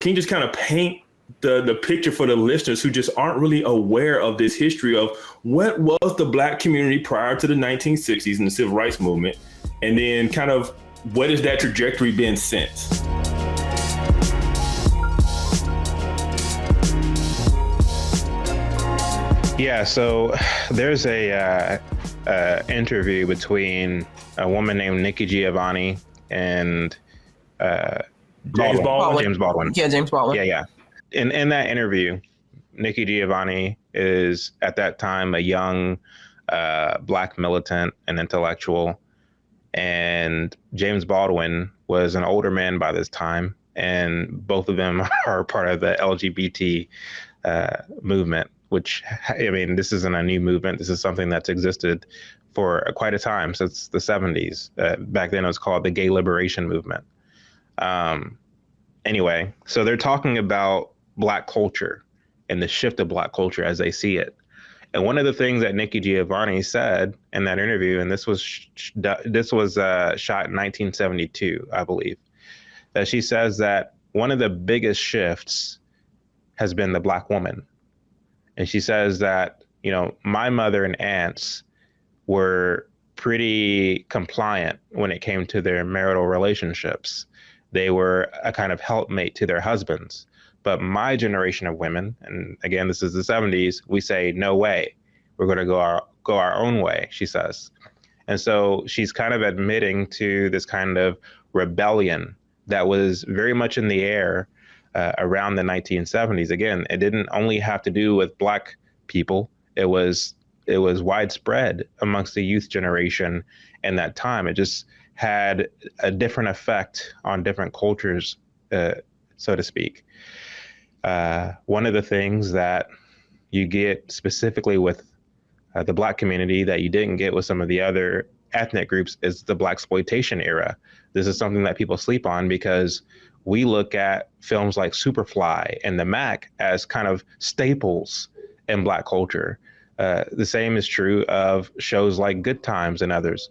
can you just kind of paint the picture for the listeners who just aren't really aware of this history of what was the Black community prior to the 1960s and the civil rights movement, and then kind of what has that trajectory been since? Yeah, so there's a interview between a woman named Nikki Giovanni and James Baldwin. James Baldwin. Yeah, James Baldwin. Yeah. In that interview, Nikki Giovanni is at that time a young Black militant and intellectual, and James Baldwin was an older man by this time, and both of them are part of the LGBT movement. Which, I mean, this isn't a new movement. This is something that's existed for quite a time, since the 70s. Back then it was called the Gay Liberation Movement. Anyway, so they're talking about Black culture and the shift of Black culture as they see it. And one of the things that Nikki Giovanni said in that interview, and this was shot in 1972, I believe, that she says that one of the biggest shifts has been the Black woman. And she says that, you know, my mother and aunts were pretty compliant when it came to their marital relationships. They were a kind of helpmate to their husbands. But my generation of women, and again, this is the 70s, we say, no way, we're going to go our own way, she says. And so she's kind of admitting to this kind of rebellion that was very much in the air around the 1970s. Again, it didn't only have to do with Black people. It was widespread amongst the youth generation in that time. It just had a different effect on different cultures, so to speak. One of the things that you get specifically with the Black community that you didn't get with some of the other ethnic groups is the Blaxploitation era. This is something that people sleep on because we look at films like Superfly and The Mac as kind of staples in Black culture. The same is true of shows like Good Times and others.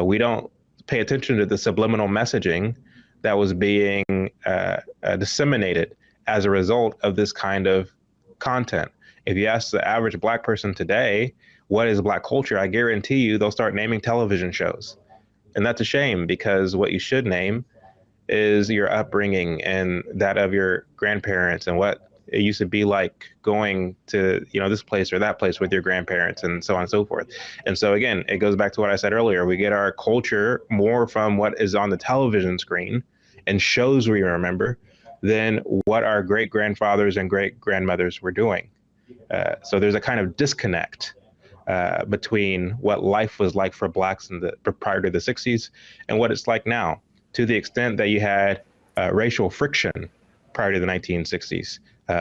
We don't pay attention to the subliminal messaging that was being disseminated as a result of this kind of content. If you ask the average Black person today, what is Black culture? I guarantee you they'll start naming television shows. And that's a shame, because what you should name is your upbringing and that of your grandparents and what it used to be like going to, you know, this place or that place with your grandparents and so on and so forth. And so again, it goes back to what I said earlier. We get our culture more from what is on the television screen and shows we remember than what our great grandfathers and great grandmothers were doing. So there's a kind of disconnect between what life was like for Blacks prior to the 60s and what it's like now, to the extent that you had racial friction prior to the 1960s.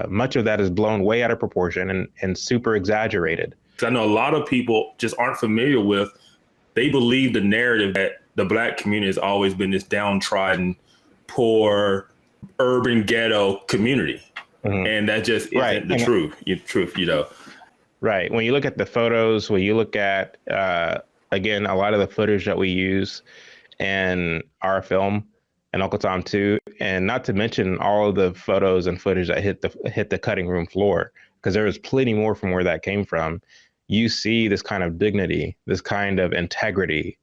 Much of that is blown way out of proportion and super exaggerated. I know a lot of people just aren't familiar with, they believe the narrative that the Black community has always been this downtrodden, poor, urban ghetto community. Mm-hmm. And that just isn't the truth, you know. Right. When you look at the photos, when you look at, again, a lot of the footage that we use in our film and Uncle Tom 2, and not to mention all of the photos and footage that hit the cutting room floor, because there was plenty more from where that came from. You see this kind of dignity, this kind of integrity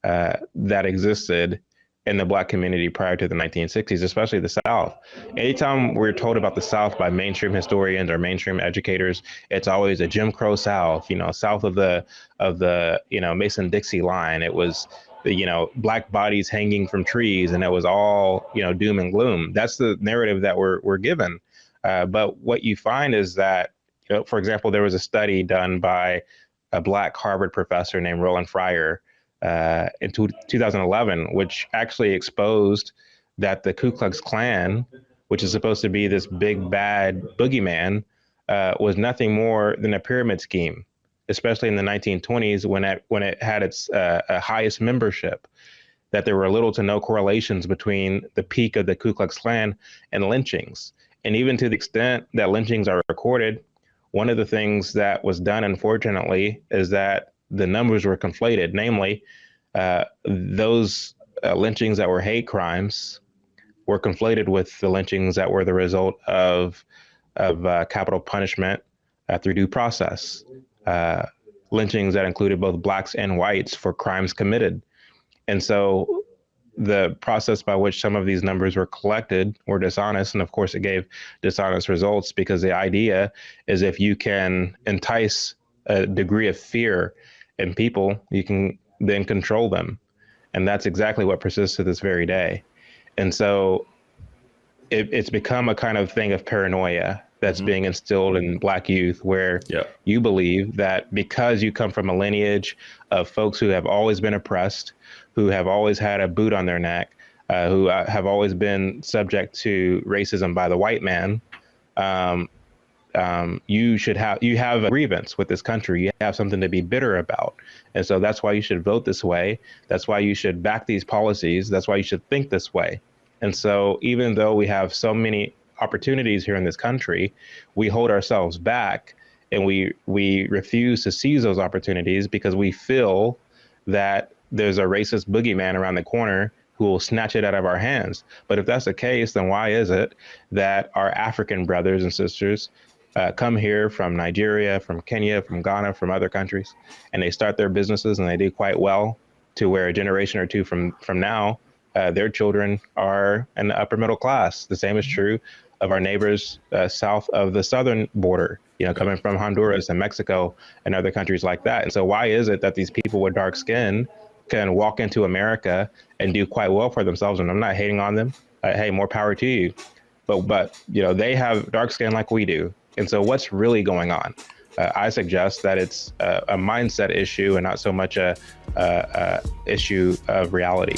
that existed in the Black community prior to the 1960s, especially the South. Anytime we're told about the South by mainstream historians or mainstream educators, it's always a Jim Crow South, you know, south of the you know, Mason-Dixie line. It was, you know, Black bodies hanging from trees, and it was all, you know, doom and gloom. That's the narrative that we're given. But what you find is that, you know, for example, there was a study done by a Black Harvard professor named Roland Fryer in 2011, which actually exposed that the Ku Klux Klan, which is supposed to be this big bad boogeyman, was nothing more than a pyramid scheme, especially in the 1920s when it had its highest membership, that there were little to no correlations between the peak of the Ku Klux Klan and lynchings. And even to the extent that lynchings are recorded, one of the things that was done, unfortunately, is that the numbers were conflated. Namely, those lynchings that were hate crimes were conflated with the lynchings that were the result of capital punishment through due process. Lynchings that included both blacks and whites for crimes committed. And so the process by which some of these numbers were collected were dishonest. And of course, it gave dishonest results, because the idea is if you can entice a degree of fear in people, you can then control them. And that's exactly what persists to this very day. And so it's become a kind of thing of paranoia that's being instilled in Black youth, where you believe that because you come from a lineage of folks who have always been oppressed, who have always had a boot on their neck, who have always been subject to racism by the white man, you have a grievance with this country. You have something to be bitter about. And so that's why you should vote this way. That's why you should back these policies. That's why you should think this way. And so even though we have so many opportunities here in this country, we hold ourselves back, and we refuse to seize those opportunities because we feel that there's a racist boogeyman around the corner who will snatch it out of our hands. But if that's the case, then why is it that our African brothers and sisters come here from Nigeria, from Kenya, from Ghana, from other countries, and they start their businesses and they do quite well, to where a generation or two from now, their children are in the upper middle class? The same is true of our neighbors south of the southern border, coming from Honduras and Mexico and other countries like that. And so why is it that these people with dark skin can walk into America and do quite well for themselves? And I'm not hating on them. Hey, more power to you. But they have dark skin like we do. And so what's really going on? I suggest that it's a mindset issue and not so much a issue of reality.